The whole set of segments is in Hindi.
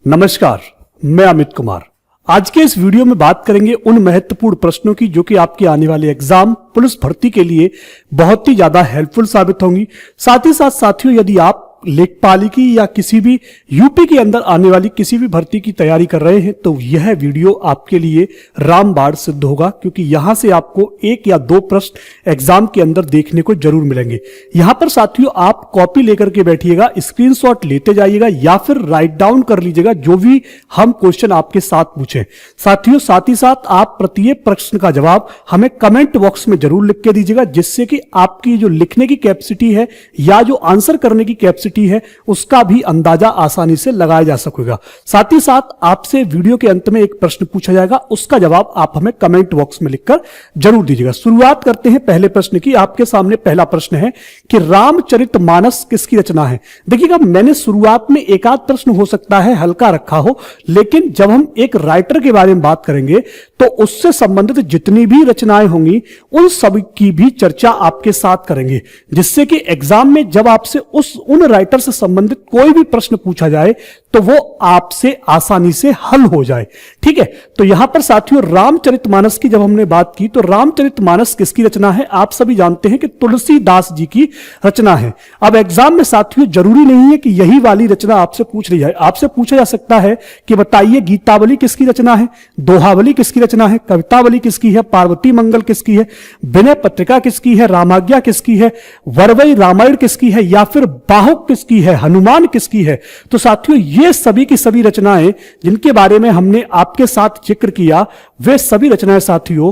नमस्कार, मैं अमित कुमार। आज के इस वीडियो में बात करेंगे उन महत्वपूर्ण प्रश्नों की जो कि आपके आने वाले एग्जाम पुलिस भर्ती के लिए बहुत ही ज्यादा हेल्पफुल साबित होंगी। साथ ही साथ साथियों, यदि आप लेखपाली की या किसी भी यूपी के अंदर आने वाली किसी भी भर्ती की तैयारी कर रहे हैं तो यह वीडियो आपके लिए रामबाण सिद्ध होगा, क्योंकि यहां से आपको एक या दो प्रश्न एग्जाम के अंदर देखने को जरूर मिलेंगे। यहां पर साथियों आप कॉपी लेकर के बैठिएगा, स्क्रीनशॉट लेते जाइएगा या फिर राइट डाउन कर लीजिएगा जो भी हम क्वेश्चन आपके साथ पूछे। साथियों साथ ही साथ आप प्रत्येक प्रश्न का जवाब हमें कमेंट बॉक्स में जरूर लिख के दीजिएगा, जिससे कि आपकी जो लिखने की कैपेसिटी है या जो आंसर करने की कैपेसिटी है उसका भी अंदाजा आसानी से लगाया जा सकेगा। साथ ही साथ आपसे वीडियो के अंत में एक प्रश्न पूछा जाएगा, उसका जवाब आप हमें कमेंट बॉक्स में लिखकर जरूर दीजिएगा। शुरुआत करते हैं पहले प्रश्न की। आपके सामने पहला प्रश्न है कि रामचरितमानस किसकी रचना है। देखिएगा, मैंने शुरुआत में एक आध प्रश्न हो सकता है हल्का रखा हो, लेकिन जब हम एक राइटर के बारे में बात करेंगे तो उससे संबंधित जितनी भी रचनाएं होंगी उन सब की भी चर्चा आपके साथ करेंगे, जिससे कि एग्जाम में जब आपसे उन राइटर से संबंधित कोई भी प्रश्न पूछा जाए तो वो आपसे आसानी से हल हो जाए। ठीक है, तो यहां पर साथियों रामचरितमानस की जब हमने बात की तो रामचरितमानस किसकी रचना है। आप सभी जानते हैं कि तुलसीदास जी की रचना है। अब एग्जाम में साथियों जरूरी नहीं है कि यही वाली रचना आपसे पूछ ली जाए। आपसे पूछा जा सकता है कि बताइए गीतावली किसकी रचना है, दोहावली किसकी रचना है, कवितावली किसकी है, पार्वती मंगल किसकी है, विनय पत्रिका किसकी है, रामाज्ञा किसकी है, वरवई रामायण किसकी है, या फिर बाहुक किसकी है, हनुमान किसकी है। तो साथियों ये सभी की सभी रचनाएं जिनके बारे में हमने आपके साथ जिक्र किया, वे सभी रचनाएं साथियों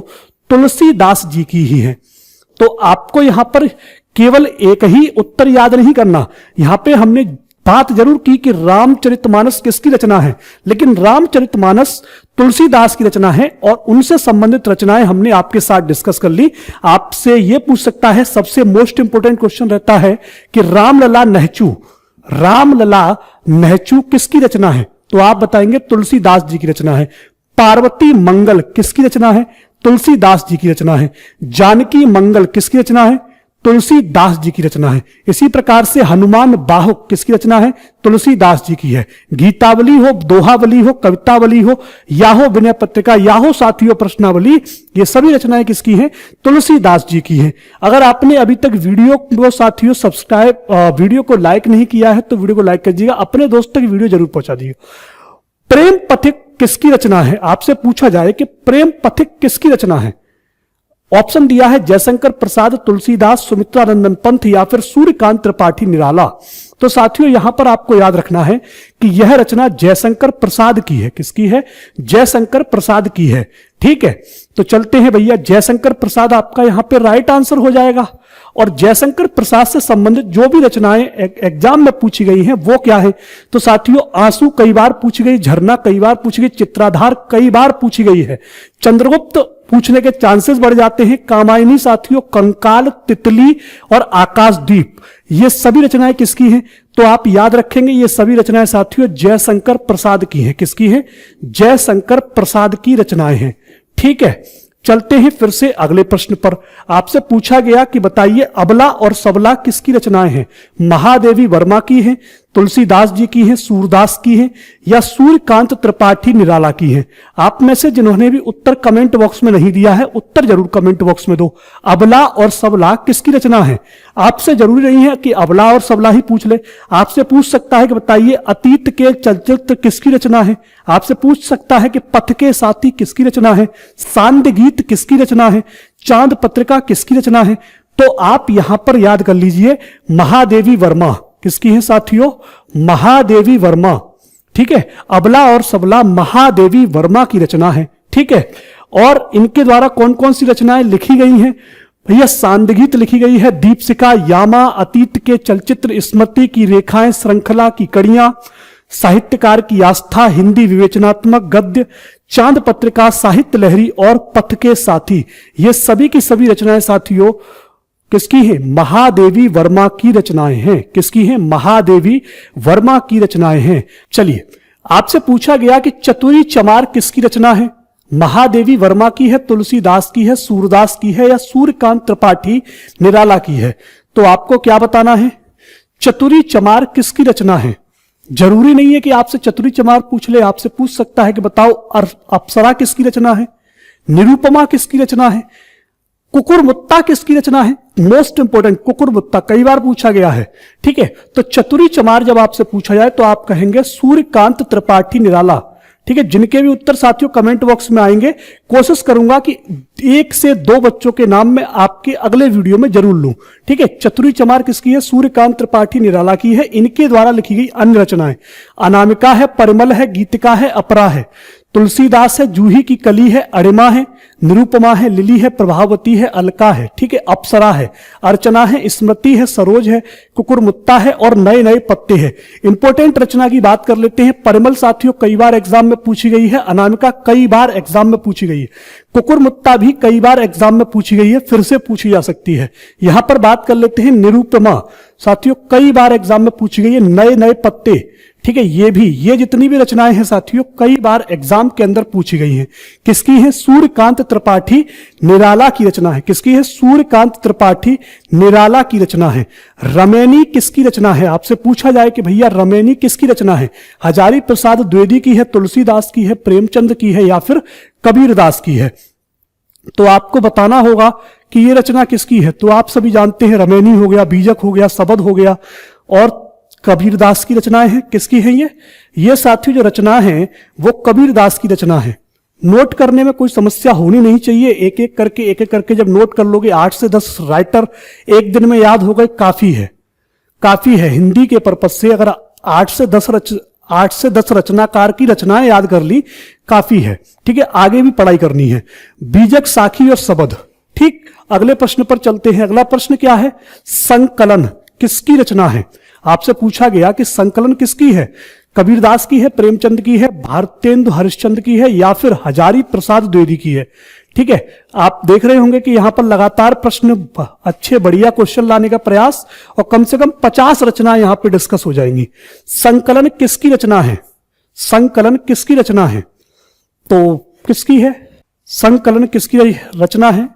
तुलसीदास जी की ही हैं। तो आपको यहां पर केवल एक ही उत्तर याद नहीं करना। यहां पे हमने बात जरूर की कि रामचरितमानस किसकी रचना है, लेकिन रामचरितमानस तुलसीदास की रचना है और उनसे संबंधित रचनाएं हमने आपके साथ डिस्कस कर ली। आपसे यह पूछ सकता है, सबसे मोस्ट इंपोर्टेंट क्वेश्चन रहता है कि रामलला नहचू किसकी रचना है, तो आप बताएंगे तुलसीदास जी की रचना है। पार्वती मंगल किसकी रचना है, तुलसीदास जी की रचना है। जानकी मंगल किसकी रचना है, तुलसीदास जी की रचना है। इसी प्रकार से हनुमान बाहुक किसकी रचना है, तुलसीदास जी की है। गीतावली हो, दोहावली हो, कवितावली हो, या हो विनय पत्रिका, या हो साथियों प्रश्नावली, ये सभी रचनाएं किसकी हैं, तुलसीदास जी की हैं। अगर आपने अभी तक वीडियो को साथियों वीडियो को लाइक नहीं किया है तो वीडियो को लाइक कीजिएगा, अपने दोस्तों की वीडियो जरूर पहुंचा दीजिए। प्रेम पथिक किसकी रचना है, आपसे पूछा जाए कि प्रेम पथिक किसकी रचना है। ऑप्शन दिया है जयशंकर प्रसाद, तुलसीदास, सुमित्रानंदन पंत या फिर सूर्यकांत त्रिपाठी निराला। तो साथियों यहां पर आपको याद रखना है कि यह रचना जयशंकर प्रसाद की है। किसकी है, जयशंकर प्रसाद की है। ठीक है, तो चलते हैं भैया, जयशंकर प्रसाद आपका यहां पे राइट आंसर हो जाएगा। और जयशंकर प्रसाद से संबंधित जो भी रचनाएं एग्जाम में पूछी गई हैं वो क्या है, तो साथियों आंसू कई बार पूछी गई, झरना कई बार पूछी गई, चित्राधार कई बार पूछी गई है, चंद्रगुप्त पूछने के चांसेस बढ़ जाते हैं, कामायनी साथियों, कंकाल, तितली और आकाशदीप, ये सभी रचनाएं किसकी हैं, तो आप याद रखेंगे ये सभी रचनाएं साथियों जयशंकर प्रसाद की हैं। किसकी हैं, जयशंकर प्रसाद की रचनाएं हैं। ठीक है, चलते हैं फिर से अगले प्रश्न पर। आपसे पूछा गया कि बताइए अबला और सबला किसकी रचनाएं हैं। महादेवी वर्मा की हैं, तुलसीदास जी की हैं, सूरदास की हैं, या सूर्यकांत त्रिपाठी निराला की हैं। आप में से जिन्होंने भी उत्तर कमेंट बॉक्स में नहीं दिया है, उत्तर जरूर कमेंट बॉक्स में दो। अबला और सबला किसकी रचना है। आपसे जरूरी नहीं है कि अबला और सबला ही पूछ ले, आपसे पूछ सकता है कि बताइए अतीत के चलचित्र किसकी रचना है। आपसे पूछ सकता है कि पथ के साथी किसकी रचना है, सांध्य गीत किसकी रचना है, चांद पत्रिका किसकी रचना है। तो आप यहां पर याद कर लीजिए महादेवी वर्मा किसकी है साथियों, महादेवी वर्मा। ठीक है, अबला और सबला महादेवी वर्मा की रचना है। ठीक है, और इनके द्वारा कौन कौन सी रचनाएं लिखी गई हैं भैया, सांदगीत लिखी गई है, दीपशिखा, यामा, अतीत के चलचित्र, स्मृति की रेखाएं, श्रृंखला की कड़ियां, साहित्यकार की आस्था, हिंदी विवेचनात्मक गद्य, चांद पत्रिका, साहित्य लहरी और पथ के साथी, ये सभी की सभी रचनाएं साथियों किसकी है, महादेवी वर्मा की रचनाएं हैं। किसकी है, महादेवी वर्मा की रचनाएं हैं। चलिए, आपसे पूछा गया कि चतुरी चमार किसकी रचना है। महादेवी वर्मा की है, तुलसीदास की है, सूरदास की है, या सूर्यकांत त्रिपाठी निराला की है। तो आपको क्या बताना है, चतुरी चमार किसकी रचना है। जरूरी नहीं है कि आपसे चतुरी चमार पूछ ले, आपसे पूछ सकता है कि बताओ अप्सरा किसकी रचना है, निरुपमा किसकी रचना है, कुकुरमुत्ता किसकी रचना है। मोस्ट इंपोर्टेंट, कुकुरमुत्ता कई बार पूछा गया है। ठीक है, तो चतुरी चमार जब आपसे पूछा जाए तो आप कहेंगे सूर्यकांत त्रिपाठी निराला। ठीक है, जिनके भी उत्तर साथियों कमेंट बॉक्स में आएंगे, कोशिश करूंगा कि 1 से 2 बच्चों के नाम मैं आपके अगले वीडियो में जरूर लूं। ठीक है, चतुरी चमार किसकी है, सूर्यकांत त्रिपाठी निराला की है। इनके द्वारा लिखी गई अन्य रचनाएं अनामिका है, परिमल है, गीतिका है, अपरा है, तुलसीदास है, जूही की कली है, अरिमा है, निरुपमा है, लिली है, प्रभावती है, अलका है। ठीक है, अप्सरा है, अर्चना है, स्मृति है, सरोज है, कुकुरमुत्ता है और नए नए पत्ते हैं। इंपॉर्टेंट रचना की बात कर लेते हैं। परिमल साथियों कई बार एग्जाम में पूछी गई है, अनामिका कई बार एग्जाम में पूछी गई है, कुकुरमुत्ता भी कई बार एग्जाम में पूछी गई है, फिर से पूछी जा सकती है। यहां पर बात कर लेते हैं निरुपमा साथियों, कई बार एग्जाम में पूछी गई है, नए नए पत्ते। ठीक है, ये जितनी भी रचनाएं हैं साथियों कई बार एग्जाम के अंदर पूछी गई हैं। किसकी है, सूर्यकांत त्रिपाठी निराला की रचना है। किसकी है, सूर्यकांत त्रिपाठी निराला की रचना है। रमैनी किसकी रचना है, आपसे पूछा जाए कि भैया रमैनी किसकी रचना है, हजारी प्रसाद द्विवेदी की है, तुलसीदास की है, प्रेमचंद की है या फिर कबीरदास की है। तो आपको बताना होगा कि ये रचना किसकी है। तो आप सभी जानते हैं रमैनी हो गया, बीजक हो गया, सबद हो गया और कबीरदास की रचनाएं हैं। किसकी है ये साथियों जो रचना है वो कबीरदास की रचना है। नोट करने में कोई समस्या होनी नहीं चाहिए, एक एक करके जब नोट कर लोगे 8 से 10 राइटर एक दिन में याद हो गए, काफी है। हिंदी के पर्पज से अगर 8 से 10 रचनाकार की रचनाएं याद कर ली काफी है। ठीक है, आगे भी पढ़ाई करनी है। बीजक, साखी और सबद। ठीक, अगले प्रश्न पर चलते हैं। अगला प्रश्न क्या है, संकलन किसकी रचना है। आपसे पूछा गया कि संकलन किसकी है, कबीरदास की है, प्रेमचंद की है, भारतेंदु हरिश्चंद्र की है या फिर हजारी प्रसाद द्विवेदी की है। ठीक है, आप देख रहे होंगे कि यहां पर लगातार प्रश्न अच्छे बढ़िया क्वेश्चन लाने का प्रयास और कम से कम 50 रचनाएं यहां पे डिस्कस हो जाएंगी। संकलन किसकी रचना है, संकलन किसकी रचना है, तो किसकी है, संकलन किसकी रचना है,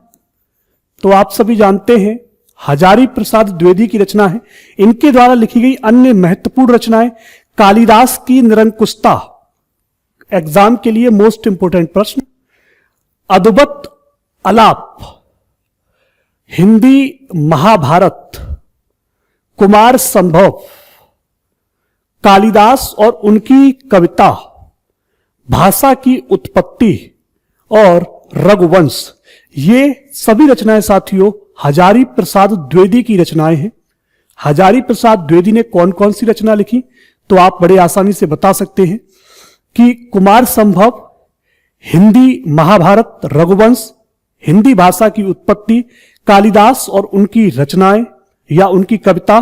तो आप सभी जानते हैं हजारी प्रसाद द्विवेदी की रचना है। इनके द्वारा लिखी गई अन्य महत्वपूर्ण रचनाएं कालिदास की निरंकुशता, एग्जाम के लिए मोस्ट इंपोर्टेंट प्रश्न, अद्भुत अलाप, हिंदी महाभारत, कुमार संभव, कालिदास और उनकी कविता, भाषा की उत्पत्ति और रघुवंश। ये सभी रचनाएं साथियों हजारी प्रसाद द्विवेदी की रचनाएं हैं। हजारी प्रसाद द्विवेदी ने कौन कौन सी रचना लिखी, तो आप बड़े आसानी से बता सकते हैं कि कुमार संभव, हिंदी महाभारत, रघुवंश, हिंदी भाषा की उत्पत्ति, कालिदास और उनकी रचनाएं या उनकी कविता,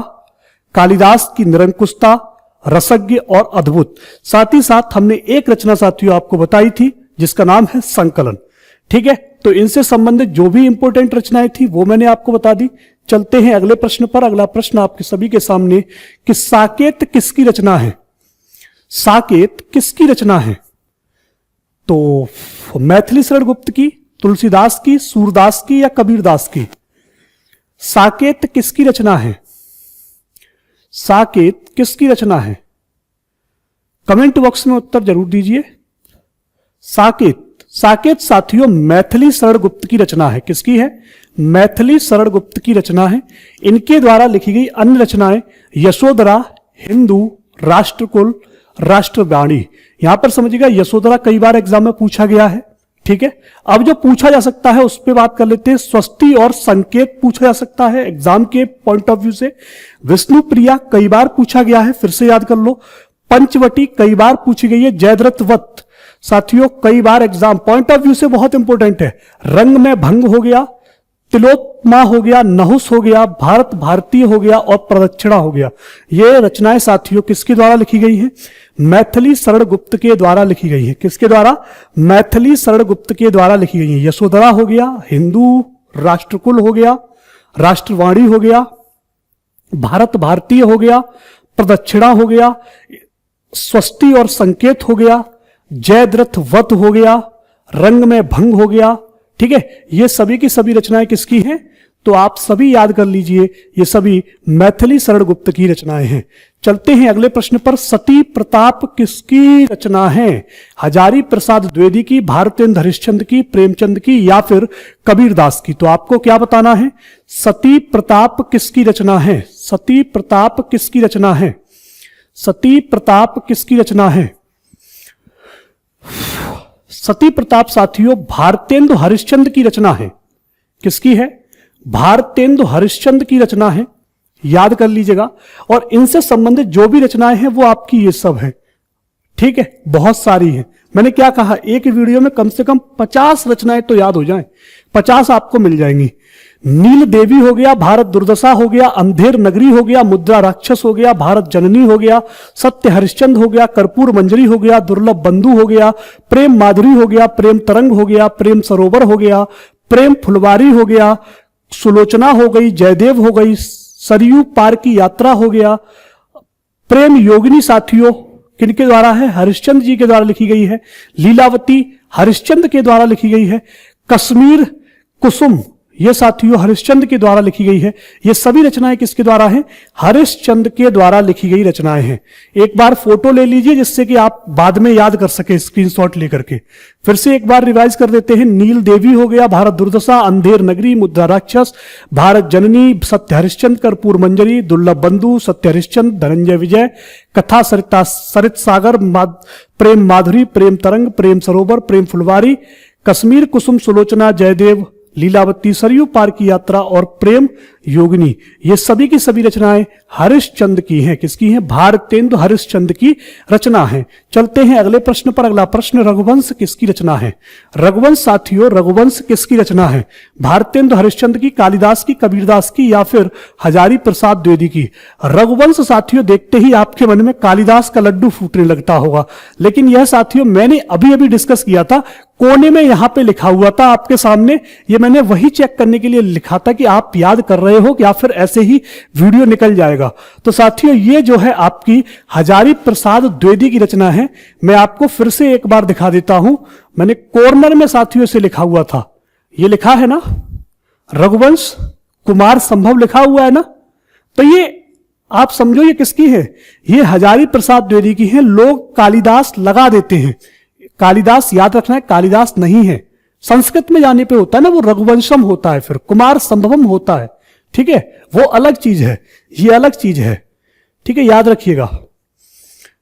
कालिदास की निरंकुशता, रसज्ञ और अद्भुत। साथ ही साथ हमने एक रचना साथियों आपको बताई थी जिसका नाम है संकलन। ठीक है, तो इनसे संबंधित जो भी इंपॉर्टेंट रचनाएं थी वो मैंने आपको बता दी। चलते हैं अगले प्रश्न पर। अगला प्रश्न आपके सभी के सामने कि साकेत किसकी रचना है, साकेत किसकी रचना है, तो मैथिली शरण गुप्त की, तुलसीदास की, सूरदास की या कबीरदास की। साकेत किसकी रचना है, साकेत किसकी रचना है, कमेंट बॉक्स में उत्तर जरूर दीजिए। साकेत साथियों मैथिली शरण गुप्त की रचना है। किसकी है, मैथिली शरण गुप्त की रचना है। इनके द्वारा लिखी गई अन्य रचनाएं यशोधरा, हिंदू, राष्ट्रकुल, राष्ट्रवाणी। यहां पर समझिएगा यशोधरा कई बार एग्जाम में पूछा गया है। ठीक है, अब जो पूछा जा सकता है उस पर बात कर लेते हैं। स्वस्ति और संकेत पूछा जा सकता है एग्जाम के पॉइंट ऑफ व्यू से। विष्णु प्रिया कई बार पूछा गया है, फिर से याद कर लो। पंचवटी कई बार पूछी गई है। जयद्रथ वत साथियों कई बार एग्जाम पॉइंट ऑफ व्यू से बहुत इंपॉर्टेंट है। रंग में भंग हो गया, तिलोत्तमा हो गया, नहुस हो गया, भारत भारतीय हो गया और प्रदक्षिणा हो गया। ये रचनाएं साथियों किसके द्वारा लिखी गई हैं, मैथिली शरण गुप्त के द्वारा लिखी गई है। किसके द्वारा, मैथिली शरण गुप्त के द्वारा लिखी गई है। यशोधरा हो गया, हिंदू, राष्ट्रकुल हो गया, राष्ट्रवाणी हो गया, भारत भारतीय हो गया, प्रदक्षिणा हो गया, स्वस्ति और संकेत हो गया, जयद्रथ वत हो गया, रंग में भंग हो गया। ठीक है, ये सभी की सभी रचनाएं किसकी हैं, तो आप सभी याद कर लीजिए, ये सभी मैथिली शरण गुप्त की रचनाएं हैं। चलते हैं अगले प्रश्न पर। सती प्रताप किसकी रचना है? हजारी प्रसाद द्विवेदी की, भारतेंदु हरिश्चंद्र की, प्रेमचंद की या फिर कबीरदास की? तो आपको क्या बताना है? सती प्रताप किसकी रचना है? सती प्रताप किसकी रचना है? सती प्रताप किसकी रचना है? सती प्रताप साथियों भारतेंदु हरिश्चंद्र की रचना है। किसकी है? भारतेंदु हरिश्चंद्र की रचना है, याद कर लीजिएगा। और इनसे संबंधित जो भी रचनाएं हैं वो आपकी ये सब है, ठीक है, बहुत सारी हैं। मैंने क्या कहा, एक वीडियो में कम से कम 50 रचनाएं तो याद हो जाएं, 50 आपको मिल जाएंगी। नील देवी हो गया, भारत दुर्दशा हो गया, अंधेर नगरी हो गया, मुद्रा राक्षस हो गया, भारत जननी हो गया, सत्य हरिश्चंद्र हो गया, कर्पूर मंजरी हो गया, दुर्लभ बंधु हो गया, प्रेम माधुरी हो गया, प्रेम तरंग हो गया, प्रेम सरोवर हो गया, प्रेम फुलवारी हो गया, सुलोचना हो गई, जयदेव हो गई, सरयू पार की यात्रा हो गया, प्रेम योगिनी साथियों किनके द्वारा है? हरिश्चंद्र जी के द्वारा लिखी गई है। लीलावती हरिश्चंद्र के द्वारा लिखी गई है। कश्मीर कुसुम ये साथियों हरिश्चंद्र के द्वारा लिखी गई है। ये सभी रचनाएं किसके द्वारा हैं? हरिश्चंद्र के द्वारा लिखी गई रचनाएं हैं। एक बार फोटो ले लीजिए जिससे कि आप बाद में याद कर सके स्क्रीनशॉट लेकर के। फिर से एक बार रिवाइज कर देते हैं। नील देवी हो गया, भारत दुर्दशा, अंधेर नगरी, मुद्रा राक्षस, भारत जननी, सत्य हरिश्चंद्र, कर्पूर मंजरी, दुर्लभ बंधु, सत्य हरिश्चंद्र, धनंजय विजय, कथा सरित सागर, प्रेम माधुरी, प्रेम तरंग, प्रेम सरोवर, प्रेम फुलवारी, कश्मीर कुसुम, सुलोचना, जयदेव, लीलावती, सरयू पार की यात्रा और प्रेम योगिनी, ये सभी की सभी रचनाएं हरिश्चंद्र की हैं। किसकी हैं? भारतेंदु हरिश्चंद्र की रचना है। चलते हैं अगले प्रश्न पर। अगला प्रश्न, रघुवंश किसकी रचना है? रघुवंश साथियों रघुवंश किसकी रचना है? भारतेंदु हरिश्चंद्र की, कालिदास की, कबीरदास की या फिर हजारी प्रसाद द्विवेदी की? रघुवंश साथियों देखते ही आपके मन में कालिदास का लड्डू फूटने लगता होगा, लेकिन यह साथियों मैंने अभी अभी डिस्कस किया था, कोने में यहां पे लिखा हुआ था आपके सामने। ये मैंने वही चेक करने के लिए लिखा था कि आप याद कर रहे हो या फिर ऐसे ही वीडियो निकल जाएगा। तो साथियों ये जो है आपकी हजारी प्रसाद द्विवेदी की रचना है। मैं आपको फिर से एक बार दिखा देता हूं। मैंने कॉर्नर में साथियों से लिखा हुआ था, ये लिखा है ना, रघुवंश कुमार संभव लिखा हुआ है ना। तो ये आप समझो ये किसकी है? ये हजारी प्रसाद द्विवेदी की है। लोग कालिदास लगा देते हैं। कालिदास याद रखना है, कालिदास नहीं है। संस्कृत में जाने पे होता है ना, वो रघुवंशम होता है, फिर कुमार संभवम होता है, ठीक है, वो अलग चीज है, ये अलग चीज है, ठीक है, याद रखिएगा।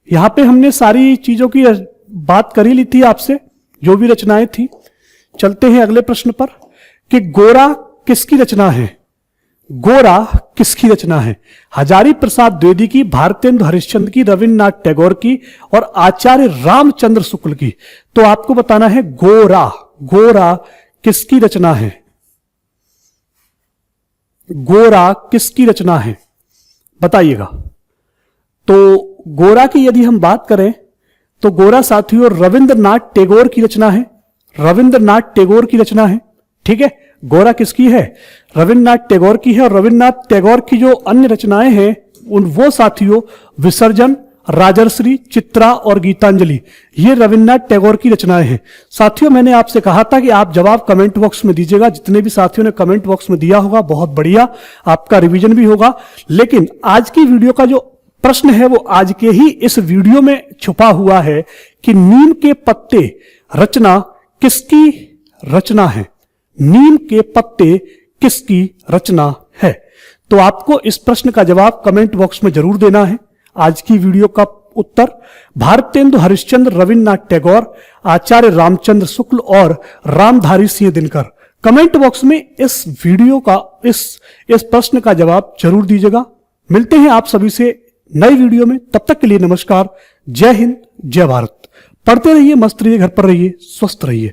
यहां पे हमने सारी चीजों की बात कर ही ली थी आपसे, जो भी रचनाएं थी। चलते हैं अगले प्रश्न पर कि गोरा किसकी रचना है? गोरा किसकी रचना है? हजारी प्रसाद द्विवेदी की, भारतेंदु हरिश्चंद्र की, रविन्द्रनाथ टैगोर की और आचार्य रामचंद्र शुक्ल की। तो आपको बताना है गोरा, गोरा किसकी रचना है? गोरा किसकी रचना है बताइएगा। तो गोरा की यदि हम बात करें तो गोरा साथियों रविन्द्रनाथ टैगोर की रचना है। रविन्द्रनाथ टैगोर की रचना है, ठीक है। गोरा किसकी है? रविन्द्रनाथ टैगोर की है। और रविन्द्रनाथ टैगोर की जो अन्य रचनाएं हैं उन वो साथियों विसर्जन, राजर्षि, चित्रा और गीतांजलि, ये रविन्द्रनाथ टैगोर की रचनाएं हैं। साथियों मैंने आपसे कहा था कि आप जवाब कमेंट बॉक्स में दीजिएगा। जितने भी साथियों ने कमेंट बॉक्स में दिया होगा बहुत बढ़िया, आपका रिवीजन भी होगा। लेकिन आज की वीडियो का जो प्रश्न है वो आज के ही इस वीडियो में छुपा हुआ है कि नीम के पत्ते रचना किसकी रचना है? नीम के पत्ते किसकी रचना है? तो आपको इस प्रश्न का जवाब कमेंट बॉक्स में जरूर देना है। आज की वीडियो का उत्तर भारतेंदु हरिश्चंद्र, रविन्द्रनाथ टैगोर, आचार्य रामचंद्र शुक्ल और रामधारी सिंह दिनकर। कमेंट बॉक्स में इस वीडियो का इस प्रश्न का जवाब जरूर दीजिएगा। मिलते हैं आप सभी से नई वीडियो में, तब तक के लिए नमस्कार। जय हिंद, जय भारत। पढ़ते रहिए, मस्त रहिए, घर पर रहिए, स्वस्थ रहिए।